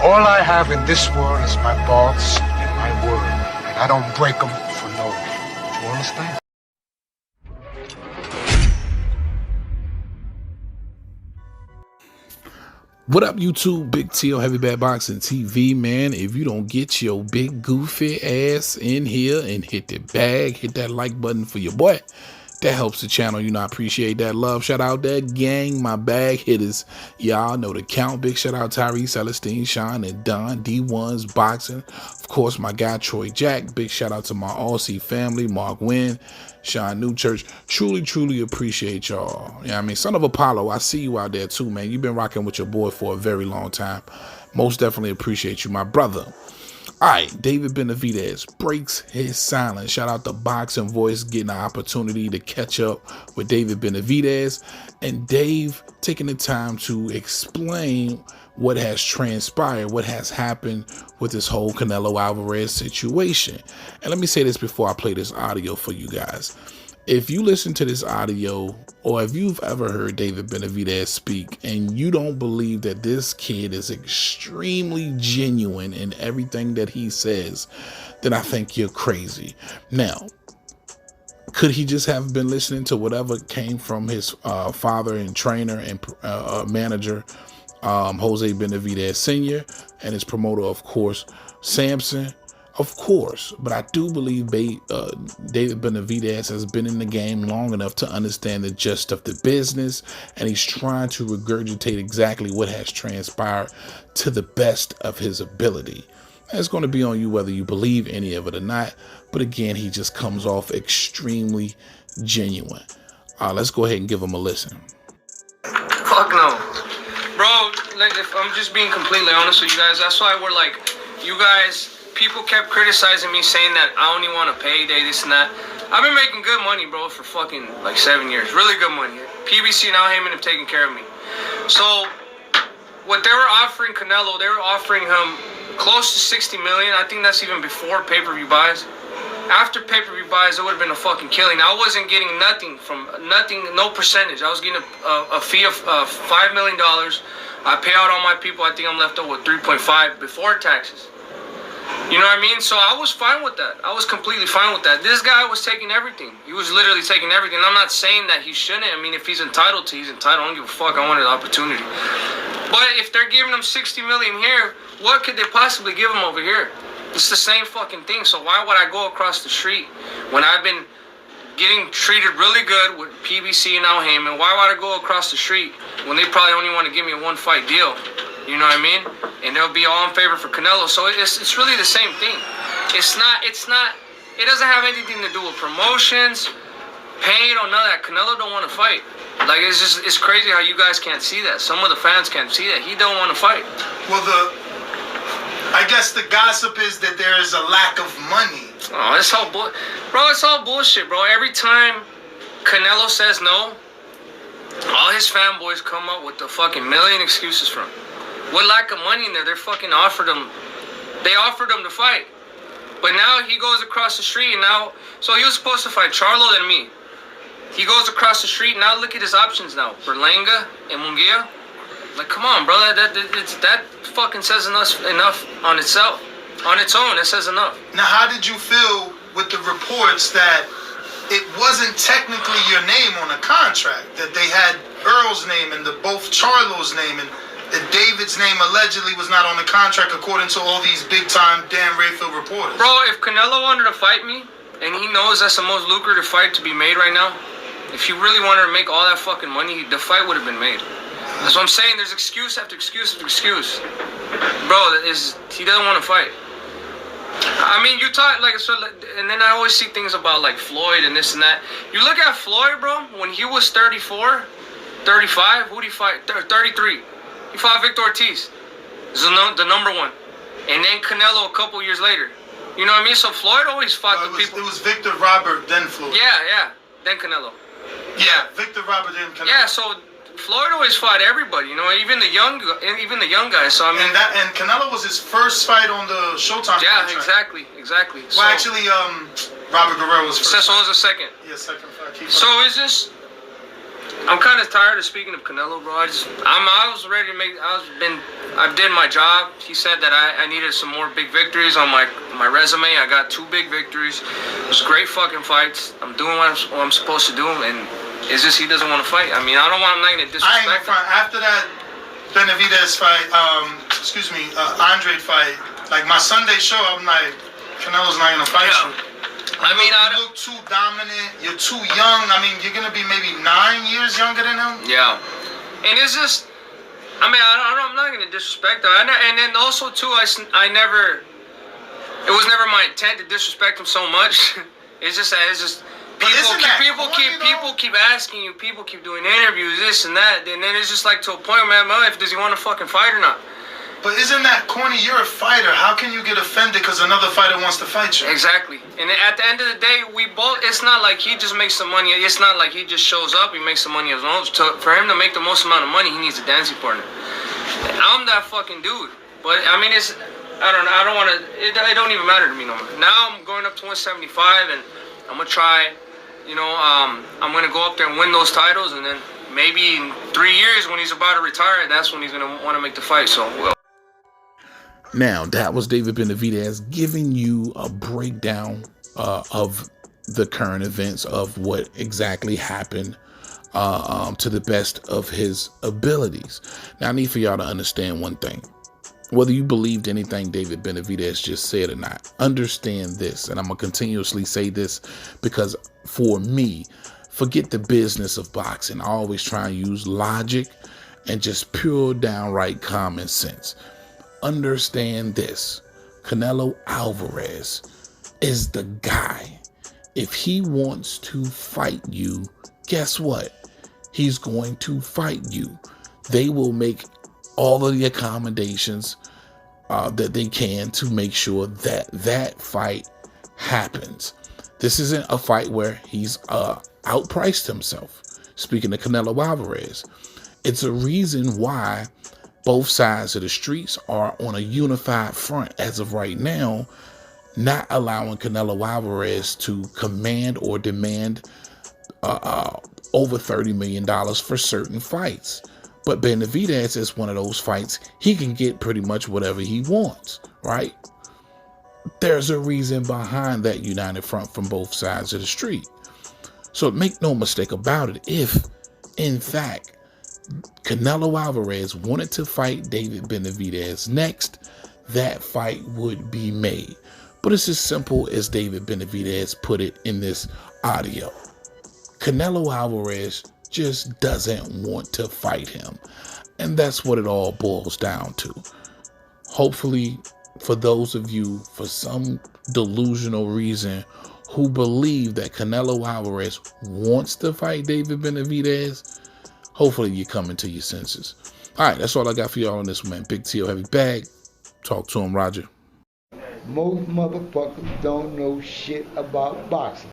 All I have in this world is my balls and my word. And I don't break them for no one. You understand? What up, YouTube? Big T on Heavy Bad Boxing TV, man. If you don't get your big goofy ass in here and hit the bag, hit that like button for your boy, that helps the channel. You know, I appreciate that love. Shout out that gang, my bag hitters. Y'all know the count. Big shout out Tyree, Celestine, Sean, and Don, D1's Boxing. Of course, my guy Troy Jack. Big shout out to my Aussie family, Mark Wynn, Sean Newchurch. Truly appreciate y'all. You know what I mean? Son of Apollo, I see you out there too, man. You've been rocking with your boy for a very long time. Most definitely appreciate you, my brother. All right, David Benavidez breaks his silence. Shout out to Boxing Voice getting an opportunity to catch up with David Benavidez. And Dave taking the time to explain what has transpired, what has happened with this whole Canelo Alvarez situation. And let me say this before I play this audio for you guys. If you listen to this audio, or if you've ever heard David Benavidez speak and you don't believe that this kid is extremely genuine in everything that he says, then I think you're crazy. Now, could he just have been listening to whatever came from his father and trainer and manager, Jose Benavidez Sr., and his promoter, of course, Samson? Of course, but I do believe David Benavidez has been in the game long enough to understand the gist of the business, and he's trying to regurgitate exactly what has transpired to the best of his ability. And it's going to be on you whether you believe any of it or not, but again, he just comes off extremely genuine. Let's go ahead and give him a listen. Fuck no. Bro, like, if I'm just being completely honest with you guys, that's why we're like, you guys... People kept criticizing me, saying that I only want a payday, this and that. I've been making good money, bro, for fucking like 7 years. Really good money. PBC and Al Heyman have taken care of me. So, what they were offering Canelo, they were offering him close to 60 million. I think that's even before pay-per-view buys. After pay-per-view buys, it would have been a fucking killing. I wasn't getting nothing, no percentage. I was getting a fee of $5 million. I pay out all my people. I think I'm left over with 3.5 before taxes. You know what I mean? So I was fine with that. I was completely fine with that. This guy was taking everything. He was literally taking everything. I'm not saying that he shouldn't. I mean, if he's entitled to, he's entitled. I don't give a fuck. I wanted the opportunity. But if they're giving him 60 million here, what could they possibly give him over here? It's the same fucking thing. So why would I go across the street when I've been getting treated really good with PBC and Al Heyman? Why would I go across the street when they probably only want to give me a one-fight deal? You know what I mean? And they'll be all in favor for Canelo. So it's really the same thing. It doesn't have anything to do with promotions, pain, or none of that. Canelo don't want to fight. Like, it's crazy how you guys can't see that. Some of the fans can't see that. He don't want to fight. Well, I guess the gossip is that there is a lack of money. Oh, it's all bullshit, bro. Every time Canelo says no, all his fanboys come up with the fucking million excuses for him. What lack of money in there? They fucking offered him. They offered him to fight. But now he goes across the street and now... So he was supposed to fight Charlo and me. He goes across the street. Now look at his options now. Berlanga and Munguia. Like, come on, bro. That fucking says enough on itself. On its own, it says enough. Now, how did you feel with the reports that it wasn't technically your name on a contract? That they had Earl's name and both Charlo's name and... that David's name allegedly was not on the contract according to all these big-time Dan Rayfield reporters. Bro, if Canelo wanted to fight me, and he knows that's the most lucrative fight to be made right now, if he really wanted to make all that fucking money, the fight would have been made. That's what I'm saying. There's excuse after excuse after excuse. Bro, he doesn't want to fight. I mean, you talk, like, so, and then I always see things about, like, Floyd and this and that. You look at Floyd, bro, when he was 34, 35, who did he fight? 33. He fought Victor Ortiz, the number one. And then Canelo a couple years later. You know what I mean? So Floyd always fought people. It was Victor Robert, then Floyd. Yeah. Then Canelo. Yeah, Victor Robert, then Canelo. Yeah, so Floyd always fought everybody, you know, even the young guys. So I mean, and Canelo was his first fight on the Showtime contract. Exactly. Well, actually, Robert Guerrero was first. Cecil was the second. Yeah, second fight. So is this... I'm kind of tired of speaking of Canelo, bro. I was ready to make. I did my job. He said that I needed some more big victories on my resume. I got 2 big victories. It was great fucking fights. I'm doing what I'm supposed to do, and it's just he doesn't want to fight. I mean, I'm not gonna disrespect him. After that Benavidez fight, Andre fight, like my Sunday show, I'm like, Canelo's not gonna fight you. I mean, you look too dominant. You're too young. I mean, you're gonna be maybe 9 years younger than him. Yeah, and it's just, I mean, I'm not gonna disrespect him. And then also too, I never. It was never my intent to disrespect him so much. It's just people keep asking you. People keep doing interviews, this and that. And then it's just like to a point, man. Does he want to fucking fight or not? But isn't that corny? You're a fighter. How can you get offended because another fighter wants to fight you? Exactly. And at the end of the day, we both. It's not like he just makes some money. It's not like he just shows up. He makes some money of his own. For him to make the most amount of money, he needs a dancing partner. I'm that fucking dude. But I mean, it's. I don't want to. It don't even matter to me no more. Now I'm going up to 175, and I'm gonna try. You know, I'm gonna go up there and win those titles, and then maybe in 3 years when he's about to retire, that's when he's gonna want to make the fight. So. Now, that was David Benavidez giving you a breakdown of the current events of what exactly happened to the best of his abilities. Now, I need for y'all to understand one thing. Whether you believed anything David Benavidez just said or not, understand this. And I'm going to continuously say this because for me, forget the business of boxing. I always try and use logic and just pure downright common sense. Understand this. Canelo Alvarez is the guy. If he wants to fight you, guess what? He's going to fight you. They will make all of the accommodations that they can to make sure that that fight happens. This isn't a fight where he's outpriced himself. Speaking of Canelo Alvarez, it's a reason why both sides of the streets are on a unified front as of right now, not allowing Canelo Alvarez to command or demand over $30 million for certain fights. But Benavidez is one of those fights. He can get pretty much whatever he wants, right? There's a reason behind that united front from both sides of the street. So make no mistake about it. If, in fact, Canelo Alvarez wanted to fight David Benavidez next, that fight would be made. But it's as simple as David Benavidez put it in this audio. Canelo Alvarez just doesn't want to fight him. And that's what it all boils down to. Hopefully, for those of you, for some delusional reason, who believe that Canelo Alvarez wants to fight David Benavidez, hopefully you're coming to your senses. All right, that's all I got for y'all on this one, man. Big T.O. Heavy Bag. Talk to him, Roger. Most motherfuckers don't know shit about boxing.